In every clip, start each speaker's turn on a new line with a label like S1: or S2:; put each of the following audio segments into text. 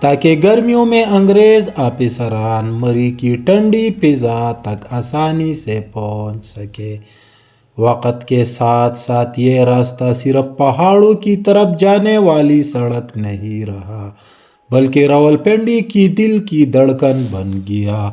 S1: تاکہ گرمیوں میں انگریز آفیسران مری کی ٹھنڈی فضا تک آسانی سے پہنچ سکے۔ وقت کے ساتھ ساتھ یہ راستہ صرف پہاڑوں کی طرف جانے والی سڑک نہیں رہا بلکہ راولپنڈی کی دل کی دھڑکن بن گیا۔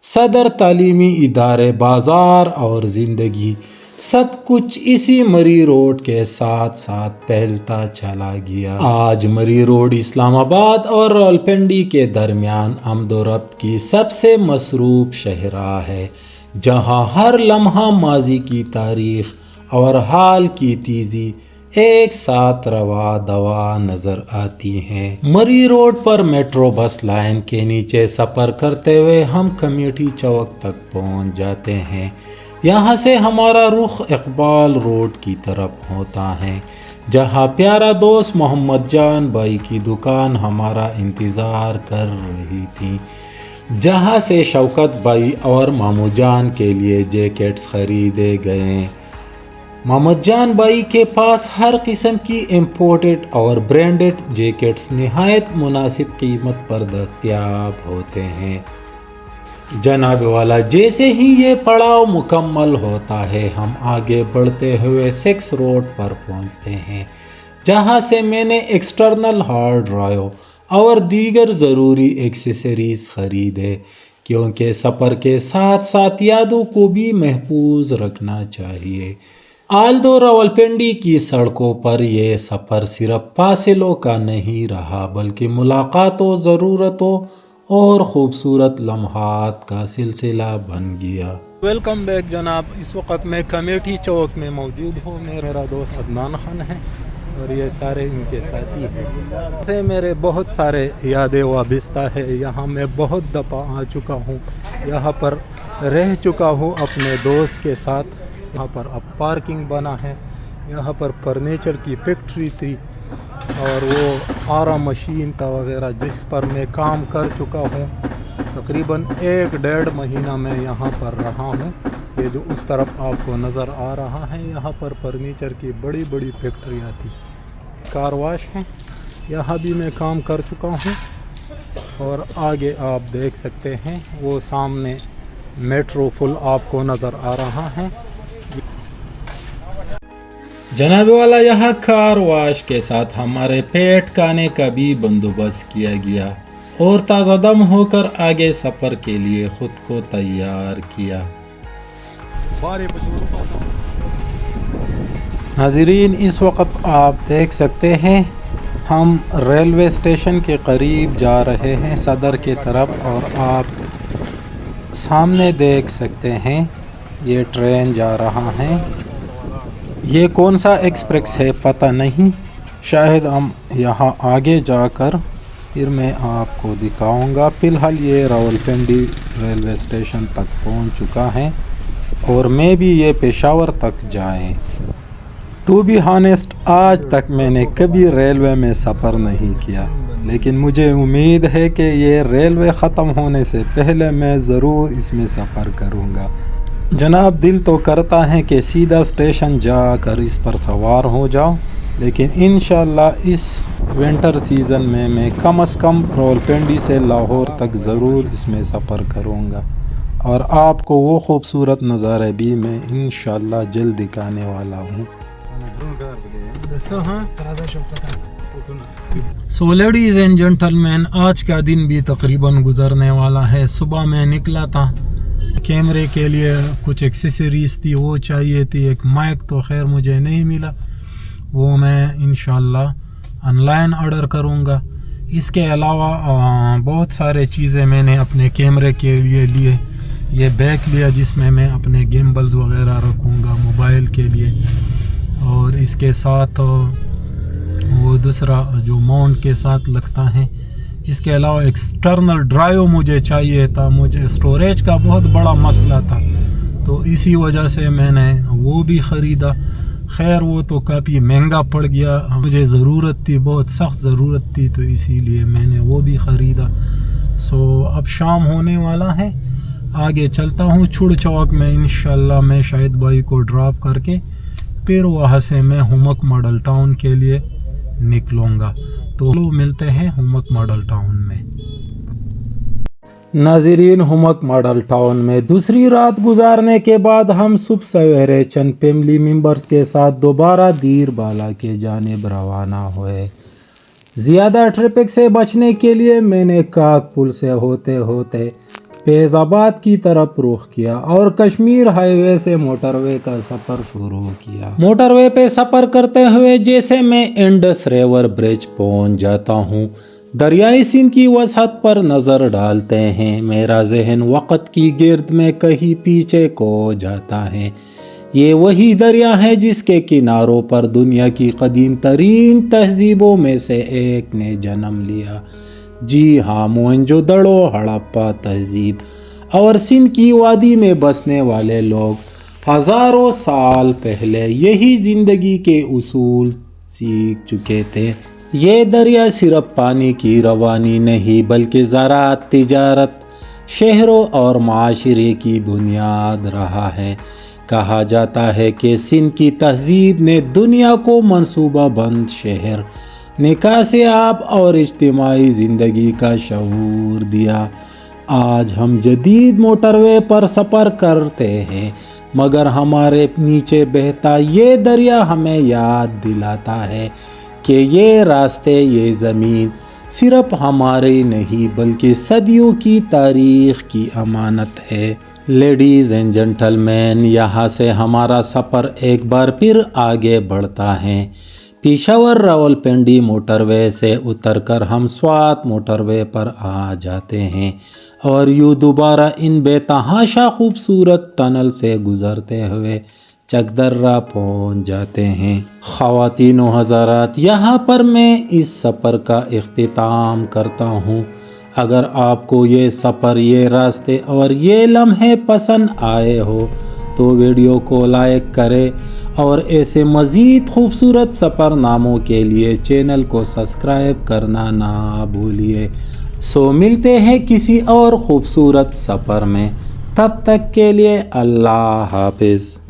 S1: صدر، تعلیمی ادارے، بازار اور زندگی سب کچھ اسی مری روڈ کے ساتھ ساتھ پھیلتا چلا گیا۔ آج مری روڈ اسلام آباد اور راولپنڈی کے درمیان آمد و رفت کی سب سے مصروف شاہراہ ہے، جہاں ہر لمحہ ماضی کی تاریخ اور حال کی تیزی ایک ساتھ روا دوا نظر آتی ہیں۔ مری روڈ پر میٹرو بس لائن کے نیچے سفر کرتے ہوئے ہم کمیٹی چوک تک پہنچ جاتے ہیں۔ یہاں سے ہمارا رخ اقبال روڈ کی طرف ہوتا ہے، جہاں پیارا دوست محمد جان بھائی کی دکان ہمارا انتظار کر رہی تھی، جہاں سے شوکت بھائی اور مامو جان کے لیے جیکٹس خریدے گئے۔ محمد جان بھائی کے پاس ہر قسم کی امپورٹڈ اور برانڈڈ جیکٹس نہایت مناسب قیمت پر دستیاب ہوتے ہیں۔ جناب والا، جیسے ہی یہ پڑاؤ مکمل ہوتا ہے ہم آگے بڑھتے ہوئے 6 روڈ پر پہنچتے ہیں، جہاں سے میں نے ایکسٹرنل ہارڈ ڈرائیو اور دیگر ضروری ایکسیسریز خریدے، کیونکہ سفر کے ساتھ ساتھ یادوں کو بھی محفوظ رکھنا چاہیے۔ آلدو راولپنڈی کی سڑکوں پر یہ سفر صرف فاصلوں کا نہیں رہا بلکہ ملاقاتوں، ضرورتوں اور خوبصورت لمحات کا سلسلہ بن گیا۔ ویلکم بیک جناب، اس وقت میں کمیٹی چوک میں موجود ہوں۔ میرا دوست عدنان خان ہے اور یہ سارے ان کے ساتھی ہیں۔ سے میرے بہت سارے یادیں وابستہ ہے، یہاں میں بہت دفعہ آ چکا ہوں، یہاں پر رہ چکا ہوں اپنے دوست کے ساتھ۔ یہاں پر اب پارکنگ بنا ہے، یہاں پر فرنیچر کی فیکٹری تھی اور وہ آرا مشین تھا وغیرہ، جس پر میں کام کر چکا ہوں۔ تقریباً 1-1.5 مہینہ میں یہاں پر رہا ہوں۔ یہ جو اس طرف آپ کو نظر آ رہا ہے، یہاں پر فرنیچر کی بڑی بڑی فیکٹریاں تھی، کار واش ہیں، یہاں بھی میں کام کر چکا ہوں۔ اور آگے آپ دیکھ سکتے ہیں وہ سامنے میٹرو پل آپ کو نظر آ رہا ہے۔ جناب والا، یہاں کار واش کے ساتھ ہمارے پیٹ کھانے کا بھی بندوبست کیا گیا اور تازہ دم ہو کر آگے سفر کے لیے خود کو تیار کیا۔ ناظرین، اس وقت آپ دیکھ سکتے ہیں ہم ریلوے اسٹیشن کے قریب جا رہے ہیں صدر کی طرف، اور آپ سامنے دیکھ سکتے ہیں یہ ٹرین جا رہا ہے۔ یہ کون سا ایکسپریس ہے پتہ نہیں، شاید ہم یہاں آگے جا کر پھر میں آپ کو دکھاؤں گا۔ فی الحال یہ راولپنڈی ریلوے اسٹیشن تک پہنچ چکا ہے اور میں بھی یہ پشاور تک جائیں۔ ٹو بی ہانسٹ، آج تک میں نے کبھی ریلوے میں سفر نہیں کیا، لیکن مجھے امید ہے کہ یہ ریلوے ختم ہونے سے پہلے میں ضرور اس میں سفر کروں گا۔ جناب، دل تو کرتا ہے کہ سیدھا اسٹیشن جا کر اس پر سوار ہو جاؤ، لیکن انشاءاللہ اس ونٹر سیزن میں کم از کم راولپنڈی سے لاہور تک ضرور اس میں سفر کروں گا، اور آپ کو وہ خوبصورت نظارے بھی میں انشاءاللہ جلد دکھانے والا ہوں۔ سو لیڈیز اینڈ جنٹلمین، آج کا دن بھی تقریباً گزرنے والا ہے۔ صبح میں نکلا تھا، کیمرے کے لیے کچھ ایکسیسریز تھی وہ چاہیے تھی، ایک مائک تو خیر مجھے نہیں ملا، وہ میں انشاءاللہ آن لائن آرڈر کروں گا۔ اس کے علاوہ بہت سارے چیزیں میں نے اپنے کیمرے کے لیے یہ بیگ لیا جس میں میں اپنے گیمبلز وغیرہ رکھوں گا موبائل کے لیے، اور اس کے ساتھ وہ دوسرا جو ماؤنٹ کے ساتھ لگتا ہے۔ اس کے علاوہ ایکسٹرنل ڈرائیو مجھے چاہیے تھا، مجھے اسٹوریج کا بہت بڑا مسئلہ تھا، تو اسی وجہ سے میں نے وہ بھی خریدا۔ خیر وہ تو کافی مہنگا پڑ گیا، مجھے ضرورت تھی، بہت سخت ضرورت تھی، تو اسی لیے میں نے وہ بھی خریدا۔ سو اب شام ہونے والا ہے، آگے چلتا ہوں چھڑ چوک میں، انشاءاللہ میں شاہد بھائی کو ڈراپ کر کے پھر وہاں سے میں ہومک ماڈل ٹاؤن کے لیے نکلوں گا۔ تو ملتے ہیں ہومک ماڈل ٹاؤن میں۔ ناظرین، ہومک ماڈل ٹاؤن میں دوسری رات گزارنے کے بعد ہم صبح سویرے چند فیملی ممبرز کے ساتھ دوبارہ دیر بالا کی جانب روانہ ہوئے۔ زیادہ ٹریفک سے بچنے کے لیے میں نے کاک پل سے ہوتے ہوتے فیض آباد کی طرف رخ کیا اور کشمیر ہائی وے سے موٹر وے کا سفر شروع کیا۔ موٹر وے پہ سفر کرتے ہوئے جیسے میں انڈس ریور برج پہنچ جاتا ہوں، دریائے سندھ کی وسعت پر نظر ڈالتے ہیں، میرا ذہن وقت کی گرد میں کہیں پیچھے کو جاتا ہے۔ یہ وہی دریا ہے جس کے کناروں پر دنیا کی قدیم ترین تہذیبوں میں سے ایک نے جنم لیا۔ جی ہاں، موہنجو دڑو ہڑپا تہذیب اور سندھ کی وادی میں بسنے والے لوگ ہزاروں سال پہلے یہی زندگی کے اصول سیکھ چکے تھے۔ یہ دریا صرف پانی کی روانی نہیں بلکہ زراعت، تجارت، شہروں اور معاشرے کی بنیاد رہا ہے۔ کہا جاتا ہے کہ سندھ کی تہذیب نے دنیا کو منصوبہ بند شہر، نکاس آب اور اجتماعی زندگی کا شعور دیا۔ آج ہم جدید موٹر وے پر سفر کرتے ہیں، مگر ہمارے نیچے بہتا یہ دریا ہمیں یاد دلاتا ہے کہ یہ راستے، یہ زمین صرف ہماری نہیں بلکہ صدیوں کی تاریخ کی امانت ہے۔ لیڈیز اینڈ جنٹل مین، یہاں سے ہمارا سفر ایک بار پھر آگے بڑھتا ہے۔ پشاور راولپنڈی موٹر وے سے اتر کر ہم سوات موٹر وے پر آ جاتے ہیں اور یوں دوبارہ ان بے تحاشا خوبصورت ٹنل سے گزرتے ہوئے چکدرہ پہنچ جاتے ہیں۔ خواتین و حضرات، یہاں پر میں اس سفر کا اختتام کرتا ہوں۔ اگر آپ کو یہ سفر، یہ راستے اور یہ لمحے پسند آئے ہو تو ویڈیو کو لائک کریں اور ایسے مزید خوبصورت سفر ناموں کے لیے چینل کو سبسکرائب کرنا نہ بھولیے۔ ملتے ہیں کسی اور خوبصورت سفر میں، تب تک کے لیے اللہ حافظ۔